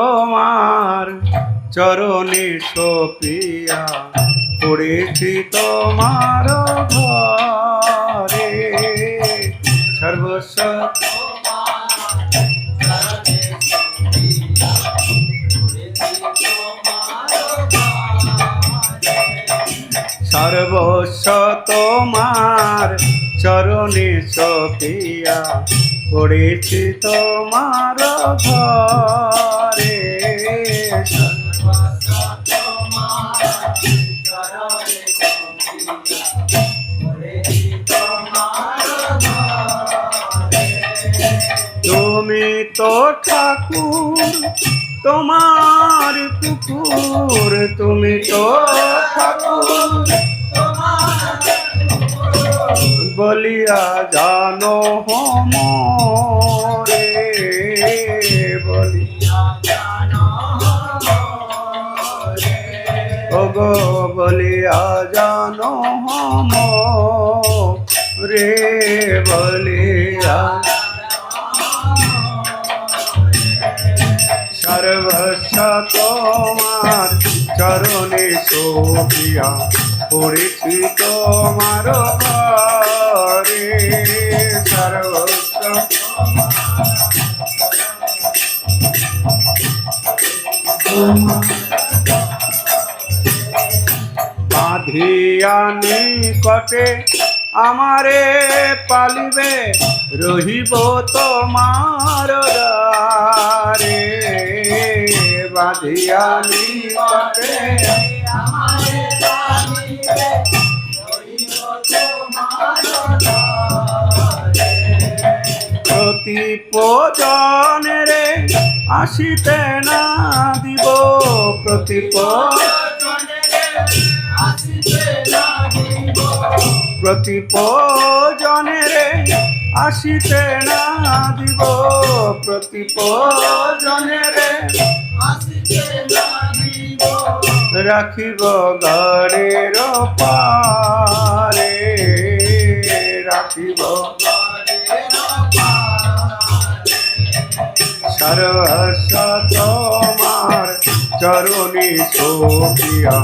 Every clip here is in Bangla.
তোমার চরণে সপিয়া পড়েছি তোমার ঘরে সর্বস্ব সর্বস্ব তোমার চরণে সপিয়া পড়েছি তোমার ঘরে তুমি তো ঠাকুর তোমার কুকুর তুমি তো ঠাকুর বলিয়া জানো হমরে বলিয়া ওগো বলিয়া জানো হম রে বলিয়া সর্বস্ব তোমার চরণে সপিয়া পড়েছি তোমার ঘরে সর্বস্ব বাঁধিয়া নিকটে আমারে পালিবে রহিব তোমার দ্বারে বাঁধিয়া নিকটে আমারে পালিবে রহিব তোমার দ্বারে প্রতি পজনে আসিতে না দিব প্রতি প্রতি পজনে আসিতে না দিব প্রতি পজনে রাখিব ঘরের পারে রাখিব সর্বস্ব তোমার চরণে সপিয়া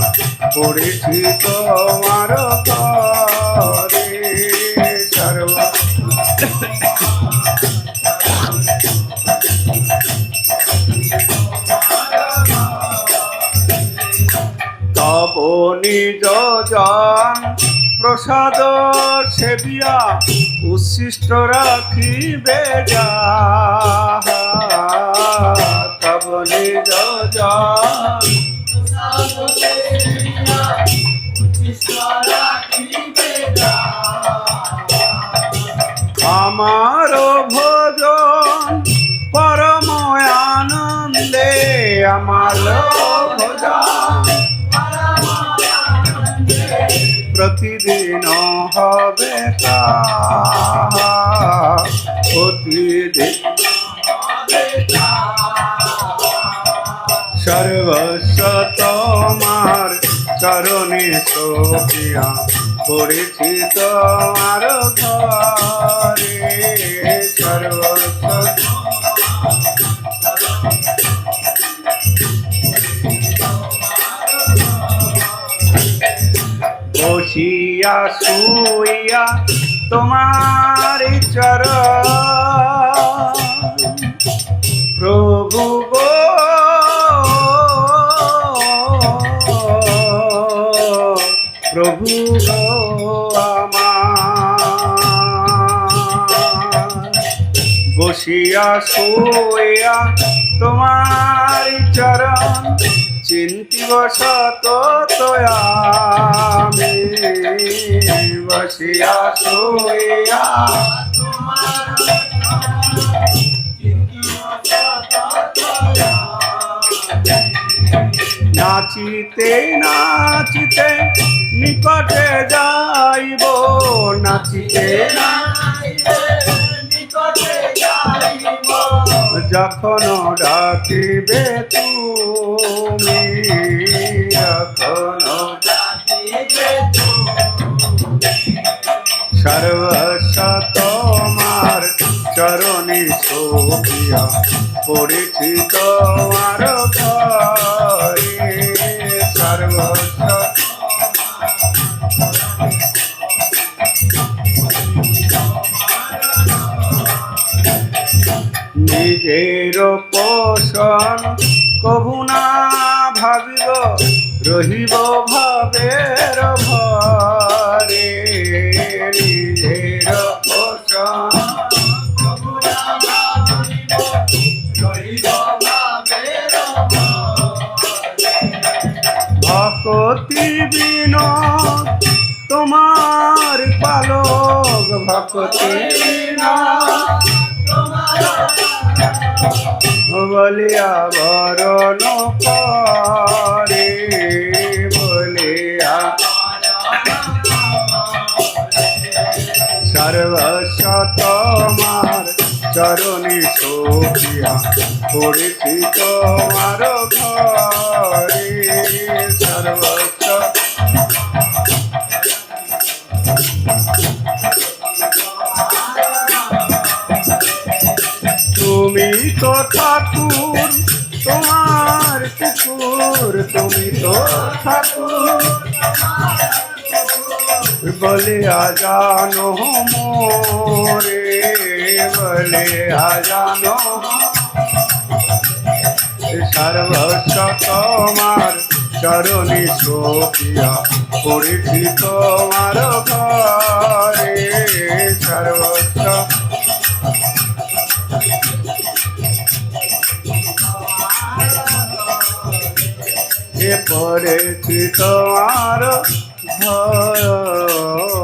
পড়েছি তোমার ঘরে তব নিজ জন প্রসাদ সেবিয়া উচ্ছিষ্ট রাখিবে যা তব নিজ জন আমার ভোজন পরম আনন্দে আমার ভোজন প্রতিদিন হবে তা প্রতিদিন সর্বস্ব তোমার চরণে সপিয়া পড়েছি তোমার ঘরে সর্বস্ব বসিয়া শুইয়া তোমার চরণ প্রভু গো প্রভু গো আমার বসিয়া শুইয়া তোমার চরণ চিন্তিব সত আমি বসিয়া শুইয়া নাচিতে নাচিতে নিকটে যাইব নাচিতে যখন ডাকিবে তুমি যখন সর্বস্ব তোমার চরণে সপিয়া পড়েছি তোমার ঘরে সর্বস্ব নিজের পোষণ কভু না ভাবিব রহিব ভাবের ভরে নিজের পোষণ ভকতি বিনোদ তোমার পালক ভকতি বিনোদ বলিয়া বরণ করে বলিয়া সর্বস্ব তোমার চরণে শোভিয়া পড়েছি তোমার ঘরে সর্বস্ব তুমি তো ঠাকুর তোমার কুকুর তুমি তো ঠাকুর বলিয়া জানো মোরে বলিয়া জানো সর্বস্ব তোমার চরণে শোভিয়া পড়েছি তোমার ঘরে সর্বস্ব পড়েছি তোমার ঘরে